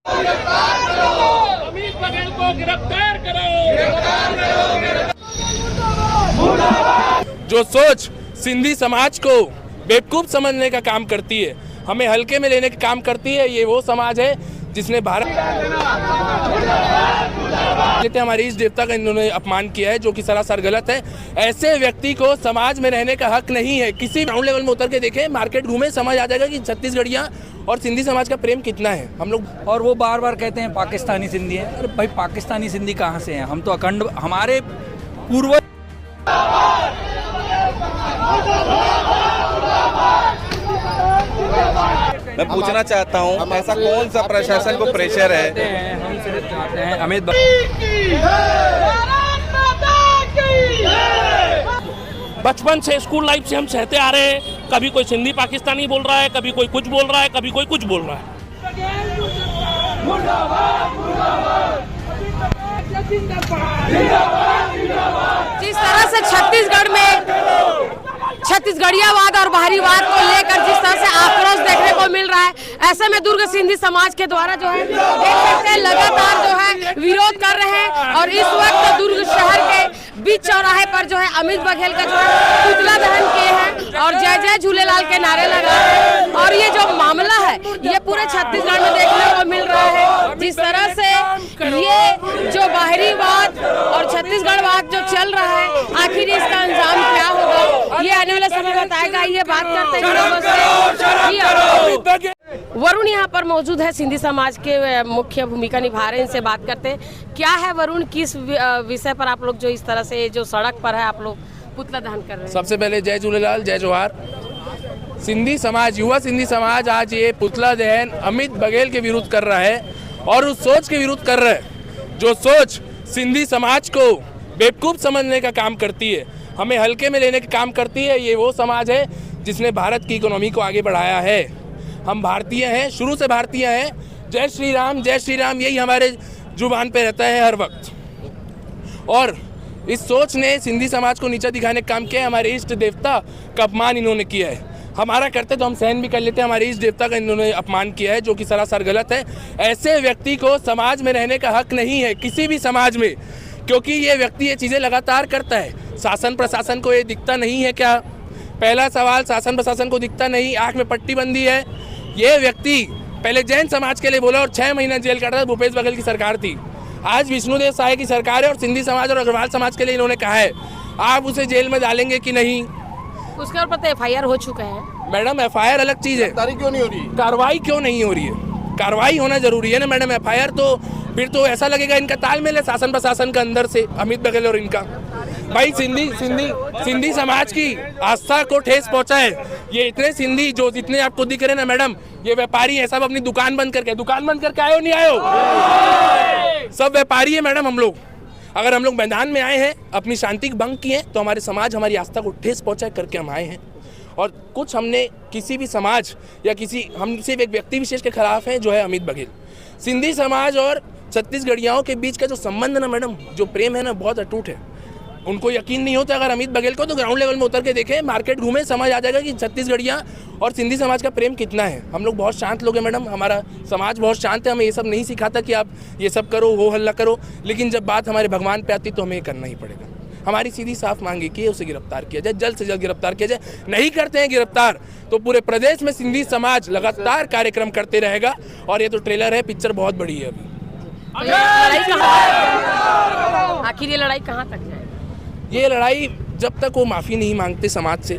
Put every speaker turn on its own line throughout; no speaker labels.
अमित बघेल को गिरफ्तार करो। जो सोच सिंधी समाज को बेवकूफ समझने का काम करती है, हमें हल्के में लेने का काम करती है, ये वो समाज है जिसने भारत हमारे इस देवता का इन्होंने अपमान किया है, जो कि सरासर गलत है। ऐसे व्यक्ति को समाज में रहने का हक नहीं है। किसी ग्राउंड लेवल में उतर के देखें, मार्केट घूमे, समझ आ जाएगा कि छत्तीसगढ़िया और सिंधी समाज का प्रेम कितना है हम लोग।
और वो बार बार कहते हैं पाकिस्तानी सिंधी है। अरे भाई, पाकिस्तानी सिंधी कहाँ से हैं? हम तो अखंड, हमारे पूर्वज।
मैं पूछना चाहता हूँ, ऐसा कौन सा प्रशासन को प्रेशर है?
हम सिर्फ चाहते हैं अमित
बचपन से स्कूल लाइफ से हम सहते आ रहे हैं, कभी कोई सिंधी पाकिस्तानी बोल रहा है, कभी कोई कुछ बोल रहा है, कभी कोई कुछ बोल रहा है।
जिस तरह से छत्तीसगढ़ में छत्तीसगढ़ियावाद और बाहरीवाद को लेकर जिस तरह से आक्रोश देखने को मिल रहा है, ऐसे में दुर्ग सिंधी समाज के द्वारा जो है देख सकते हैं लगातार जो है विरोध कर रहे हैं। और इस वक्त दुर्ग शहर के बीच चौराहे पर जो है अमित बघेल का जो है पुतला दहन किए हैं और जय जय झूलेलाल के नारे लगा रहे हैं। और ये जो मामला है ये पूरे छत्तीसगढ़ में देखने को मिल रहा है। जिस तरह से ये जो बाहरीवाद और छत्तीसगढ़वाद जो चल रहा है, आखिर इसका अंजाम क्या होगा ये आने वाला समय बताएगा। ये बात करते हैं वरुण यहाँ पर मौजूद है, सिंधी समाज के मुख्य भूमिका निभा रहे हैं, इनसे बात करते हैं। क्या है वरुण, किस विषय पर आप लोग जो इस तरह से जो सड़क पर है आप लोग पुतला दहन कर रहे हैं?
सबसे पहले जय झूलेलाल, जय जोहार। सिंधी समाज, युवा सिंधी समाज आज ये पुतला दहन अमित बघेल के विरुद्ध कर रहा है और उस सोच के विरुद्ध कर रहा है जो सोच सिंधी समाज को बेवकूफ समझने का काम करती है, हमें हल्के में लेने का काम करती है। ये वो समाज है जिसने भारत की इकोनॉमी को आगे बढ़ाया है। हम भारतीय हैं, शुरू से भारतीय हैं। जय श्री राम यही हमारे जुबान पे रहता है हर वक्त। और इस सोच ने सिंधी समाज को नीचा दिखाने का काम किया है। हमारे इष्ट देवता का अपमान इन्होंने किया है। हमारा करते तो हम सहन भी कर लेते, हमारे इष्ट देवता का इन्होंने अपमान किया है, जो कि सरासर गलत है। ऐसे व्यक्ति को समाज में रहने का हक नहीं है, किसी भी समाज में, क्योंकि ये व्यक्ति ये चीज़ें लगातार करता है। शासन प्रशासन को ये दिखता नहीं है क्या? पहला सवाल, शासन प्रशासन को दिखता नहीं, आँख में पट्टी बंदी है। ये व्यक्ति पहले जैन समाज के लिए बोला और 6 महीना जेल काटा था, भूपेश बघेल की सरकार थी। आज विष्णुदेव साय की सरकार है और सिंधी समाज और अग्रवाल समाज के लिए इन्होंने कहा है। आप उसे जेल में डालेंगे कि नहीं?
उसके ऊपर तो FIR हो चुका है।
मैडम, FIR अलग चीज़ है,
क्यों नहीं हो रही?
कार्रवाई क्यों नहीं हो रही है? कार्रवाई होना जरूरी है ना मैडम। FIR तो फिर तो ऐसा लगेगा इनका तालमेल है शासन प्रशासन का अंदर से, अमित बघेल और इनका। भाई सिंधी समाज की आस्था को ठेस पहुंचा है। ये इतने सिंधी जो जितने आपको दिख रहे ना मैडम, ये व्यापारी है, सब अपनी दुकान बंद करके आयो नहीं आयो, सब व्यापारी है मैडम। हम लोग अगर हम लोग मैदान में आए हैं, अपनी शांति की भंग की है, तो हमारे समाज हमारी आस्था को ठेस पहुंचा करके हम आए हैं। और कुछ हमने किसी भी समाज या हम सिर्फ एक व्यक्ति विशेष के खिलाफ हैं, जो है अमित बघेल। सिंधी समाज और छत्तीसगढ़ियाओं के बीच का जो संबंध ना मैडम, जो प्रेम है ना, बहुत अटूट है। उनको यकीन नहीं होता अगर अमित बघेल को, तो ग्राउंड लेवल में उतर के देखें, मार्केट घूमे, समझ आ जाएगा कि छत्तीसगढ़िया और सिंधी समाज का प्रेम कितना है। हम लोग बहुत शांत लोग हैं मैडम, हमारा समाज बहुत शांत है। हमें ये सब नहीं सिखाता कि आप ये सब करो, हो हल्ला करो, लेकिन जब बात हमारे भगवान पे आती तो हमें ये करना ही पड़ेगा। हमारी सीधी साफ मांगी कि उसे गिरफ्तार किया जाए, जल्द से जल्द गिरफ्तार किया जाए। नहीं करते हैं गिरफ्तार तो पूरे प्रदेश में सिंधी समाज लगातार कार्यक्रम करते रहेगा। और ये तो ट्रेलर है, पिक्चर बहुत बड़ी है अभी।
आखिर ये लड़ाई कहाँ तक जाएगी?
ये लड़ाई जब तक वो माफ़ी नहीं मांगते समाज से,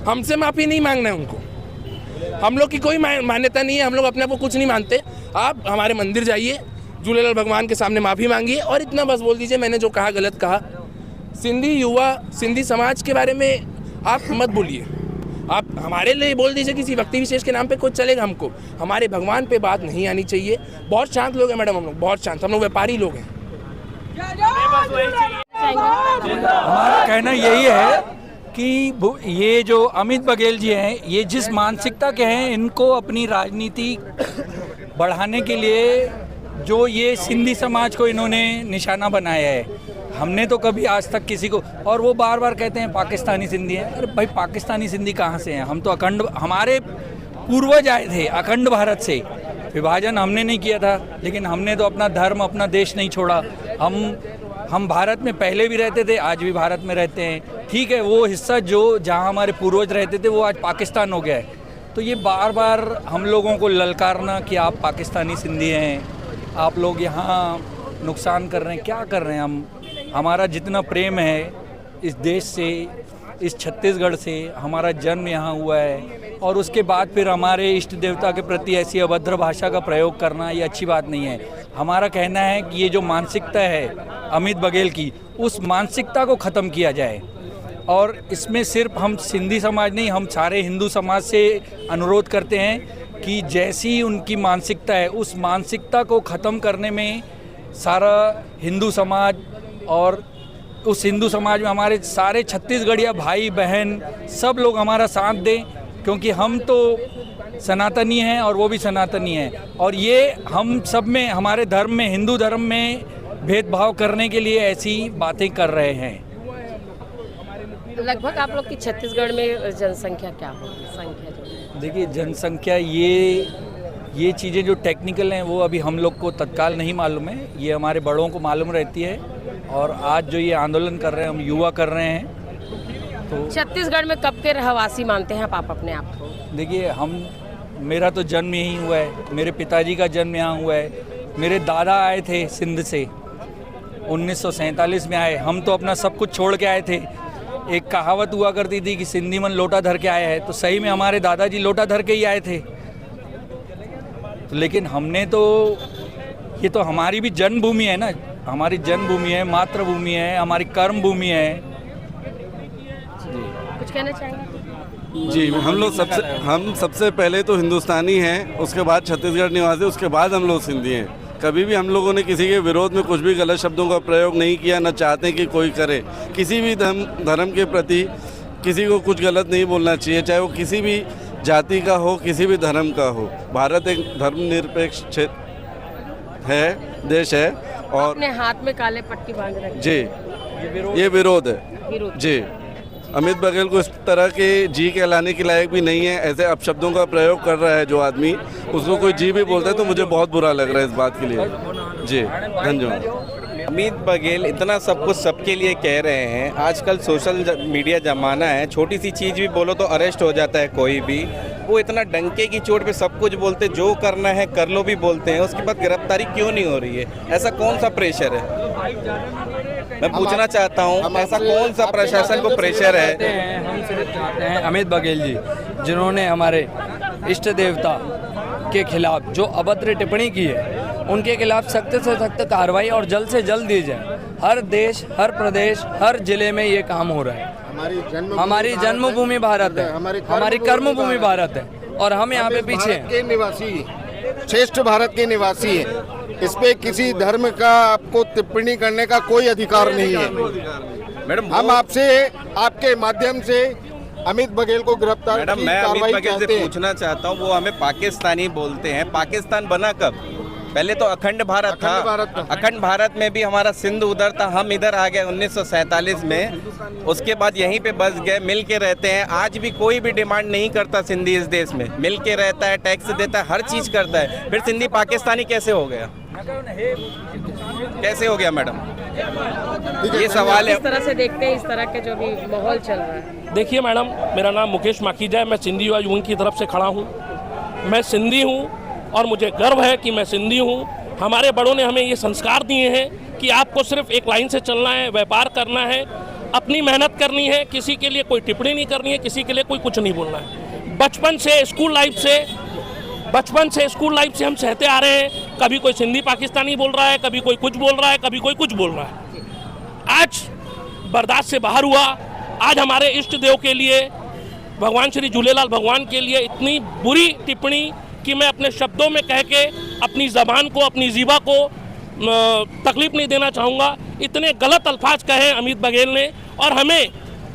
हमसे माफ़ी नहीं मांगना है उनको। हम लोग की कोई मान्यता नहीं है, हम लोग अपने आप को कुछ नहीं मानते। आप हमारे मंदिर जाइए, झूलेलाल भगवान के सामने माफ़ी मांगिए और इतना बस बोल दीजिए मैंने जो कहा गलत कहा। सिंधी युवा सिंधी समाज के बारे में आप मत बोलिए, आप हमारे लिए बोल दीजिए, किसी व्यक्ति विशेष के नाम पे कुछ चलेगा हमको। हमारे भगवान पे बात नहीं आनी चाहिए। बहुत शांत लोग हैं मैडम, हम लोग बहुत शांत, हम लोग व्यापारी लोग हैं।
हमारा कहना यही है कि ये जो अमित बघेल जी हैं, ये जिस मानसिकता के हैं, इनको अपनी राजनीति बढ़ाने के लिए जो ये सिंधी समाज को इन्होंने निशाना बनाया है, हमने तो कभी आज तक किसी को। और वो बार बार कहते हैं पाकिस्तानी सिंधी है। अरे भाई, पाकिस्तानी सिंधी कहाँ से हैं? हम तो अखंड, हमारे पूर्वज आए थे अखंड भारत से। विभाजन हमने नहीं किया था, लेकिन हमने तो अपना धर्म, अपना देश नहीं छोड़ा। हम भारत में पहले भी रहते थे, आज भी भारत में रहते हैं। ठीक है, वो हिस्सा जो जहाँ हमारे पूर्वज रहते थे वो आज पाकिस्तान हो गया है। तो ये बार बार हम लोगों को ललकारना कि आप पाकिस्तानी सिंधी हैं, आप लोग यहाँ नुकसान कर रहे हैं, क्या कर रहे हैं हम? हमारा जितना प्रेम है इस देश से, इस छत्तीसगढ़ से, हमारा जन्म यहाँ हुआ है, और उसके बाद फिर हमारे इष्ट देवता के प्रति ऐसी अभद्र भाषा का प्रयोग करना ये अच्छी बात नहीं है। हमारा कहना है कि ये जो मानसिकता है अमित बघेल की, उस मानसिकता को ख़त्म किया जाए। और इसमें सिर्फ हम सिंधी समाज नहीं, हम सारे हिंदू समाज से अनुरोध करते हैं कि जैसी उनकी मानसिकता है उस मानसिकता को ख़त्म करने में सारा हिंदू समाज, और उस हिंदू समाज में हमारे सारे छत्तीसगढ़िया भाई बहन सब लोग हमारा साथ दें, क्योंकि हम तो सनातनी हैं और वो भी सनातनी हैं। और ये हम सब में, हमारे धर्म में, हिंदू धर्म में भेदभाव करने के लिए ऐसी बातें कर रहे हैं।
लगभग आप लोग की छत्तीसगढ़ में जनसंख्या क्या होगी? संख्या जो
देखिए, जनसंख्या ये चीज़ें जो टेक्निकल हैं वो अभी हम लोग को तत्काल नहीं मालूम है, ये हमारे बड़ों को मालूम रहती है। और आज जो ये आंदोलन कर रहे हैं, हम युवा कर रहे हैं। तो
छत्तीसगढ़ में कब के रहवासी मानते हैं आप अपने आप को?
देखिए, मेरा तो जन्म यहीं हुआ है, मेरे पिताजी का जन्म यहाँ हुआ है, मेरे दादा आए थे सिंध से 1947 में आए। हम तो अपना सब कुछ छोड़ के आए थे। एक कहावत हुआ करती थी कि सिंधी मन लोटा धर के आया है, तो सही में हमारे दादाजी लोटा धर के ही आए थे। तो लेकिन हमने तो, ये तो हमारी भी जन्मभूमि है ना, हमारी जन्मभूमि है, मातृभूमि है, हमारी कर्म भूमि है।
कुछ कहना चाहेंगे?
जी, हम सबसे पहले तो हिंदुस्तानी हैं, उसके बाद छत्तीसगढ़ निवासी, उसके बाद हम लोग सिंधी हैं। कभी भी हम लोगों ने किसी के विरोध में कुछ भी गलत शब्दों का प्रयोग नहीं किया, न चाहते हैं कि कोई करे। किसी भी धर्म के प्रति किसी को कुछ गलत नहीं बोलना चाहिए, चाहे वो किसी भी जाति का हो, किसी भी धर्म का हो। भारत एक धर्मनिरपेक्ष देश है। और
अपने हाथ में काले पट्टी बांध रखी
जी, ये विरोध है जी। अमित बघेल को इस तरह के जी कहलाने के लायक भी नहीं है। ऐसे अपशब्दों का प्रयोग कर रहा है जो आदमी, उसको कोई जी भी बोलता है तो मुझे बहुत बुरा लग रहा है इस बात के लिए जी। धन्यवाद।
अमित बघेल इतना सब कुछ सबके लिए कह रहे हैं। आजकल सोशल मीडिया ज़माना है, छोटी सी चीज़ भी बोलो तो अरेस्ट हो जाता है कोई भी। वो इतना डंके की चोट पे सब कुछ बोलते, जो करना है कर लो भी बोलते हैं, उसके बाद गिरफ्तारी क्यों नहीं हो रही है? ऐसा कौन सा प्रेशर है? मैं पूछना चाहता हूँ, ऐसा कौन सा प्रशासन को प्रेशर है?
हम सिर्फ चाहते हैं अमित बघेल जी, जिन्होंने हमारे इष्ट देवता के खिलाफ जो अभद्र टिप्पणी की है, उनके खिलाफ सख्त से सख्त कार्रवाई और जल्द से जल्द दी जाए। हर देश, हर प्रदेश, हर जिले में ये काम हो रहा है। हमारी जन्मभूमि भारत है, हमारी कर्मभूमि भारत है, और हम यहाँ पे पीछे
के निवासी, श्रेष्ठ भारत के निवासी हैं। इस पे किसी धर्म का आपको टिप्पणी करने का कोई अधिकार नहीं है।
मैडम,
हम आपसे, आपके माध्यम से अमित बघेल को गिरफ्तार
मैडम,
की
मैं अमित
कार्रवाई
बघेल
चाहते
से
हैं।
पूछना चाहता हूँ, वो हमें पाकिस्तानी बोलते हैं। पाकिस्तान बना कब? पहले तो अखंड भारत था। अखंड भारत में भी हमारा सिंध उधर था, हम इधर आ गए 1947 में। उसके बाद यहीं पे बस गए, मिल के रहते हैं। आज भी कोई भी डिमांड नहीं करता सिंधी इस देश में, मिल के रहता है, टैक्स देता है, हर चीज़ करता है। फिर सिंधी पाकिस्तानी कैसे हो गया? कैसे हो गया मैडम? ये सवाल है।
इस तरह से देखते हैं, इस तरह के जो भी माहौल चल रहा है।
देखिए मैडम, मेरा नाम मुकेश माखीजा है, मैं सिंधी युवा यूनियन की तरफ से खड़ा हूँ। मैं सिंधी हूँ और मुझे गर्व है कि मैं सिंधी हूँ। हमारे बड़ों ने हमें ये संस्कार दिए हैं कि आपको सिर्फ एक लाइन से चलना है, व्यापार करना है, अपनी मेहनत करनी है, किसी के लिए कोई टिप्पणी नहीं करनी है, किसी के लिए कोई कुछ नहीं बोलना है। बचपन से स्कूल लाइफ से हम सहते आ रहे हैं। कभी कोई सिंधी पाकिस्तानी बोल रहा है, कभी कोई कुछ बोल रहा है, कभी कोई कुछ बोल रहा है। आज बर्दाश्त से बाहर हुआ। आज हमारे इष्ट देव के लिए, भगवान श्री झूलेलाल भगवान के लिए इतनी बुरी टिप्पणी कि मैं अपने शब्दों में कह के अपनी ज़बान को, अपनी जीवा को तकलीफ नहीं देना चाहूँगा। इतने गलत अल्फाज कहे अमित बघेल ने, और हमें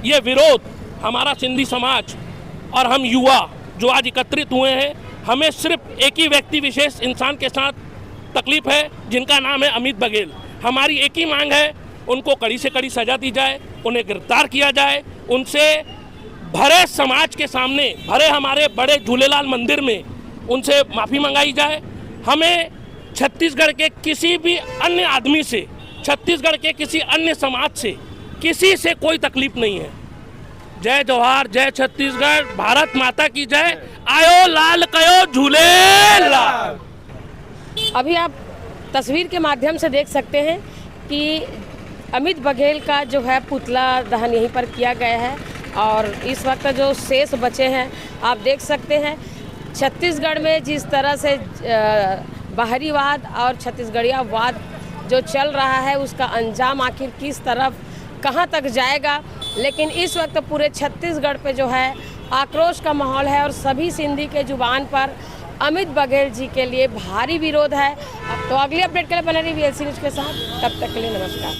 ये विरोध, हमारा सिंधी समाज और हम युवा जो आज एकत्रित हुए हैं, हमें सिर्फ एक ही व्यक्ति विशेष इंसान के साथ तकलीफ है, जिनका नाम है अमित बघेल। हमारी एक ही मांग है, उनको कड़ी से कड़ी सजा दी जाए, उन्हें गिरफ्तार किया जाए, उनसे भरे समाज के सामने, भरे हमारे बड़े झूलेलाल मंदिर में उनसे माफ़ी मंगाई जाए। हमें छत्तीसगढ़ के किसी भी अन्य आदमी से, छत्तीसगढ़ के किसी अन्य समाज से, किसी से कोई तकलीफ नहीं है। जय जवाहर, जय छत्तीसगढ़, भारत माता की जय। आयो लाल कयो झूले लाल।
अभी आप तस्वीर के माध्यम से देख सकते हैं कि अमित बघेल का जो है पुतला दहन यहीं पर किया गया है और इस वक्त जो शेष बचे हैं आप देख सकते हैं। छत्तीसगढ़ में जिस तरह से बाहरीवाद और छत्तीसगढ़ियावाद जो चल रहा है उसका अंजाम आखिर किस तरफ कहां तक जाएगा, लेकिन इस वक्त पूरे छत्तीसगढ़ पे जो है आक्रोश का माहौल है और सभी सिंधी के जुबान पर अमित बघेल जी के लिए भारी विरोध है। तो अगली अपडेट के लिए बने रहिए VLC न्यूज़ के साथ, तब तक के लिए नमस्कार।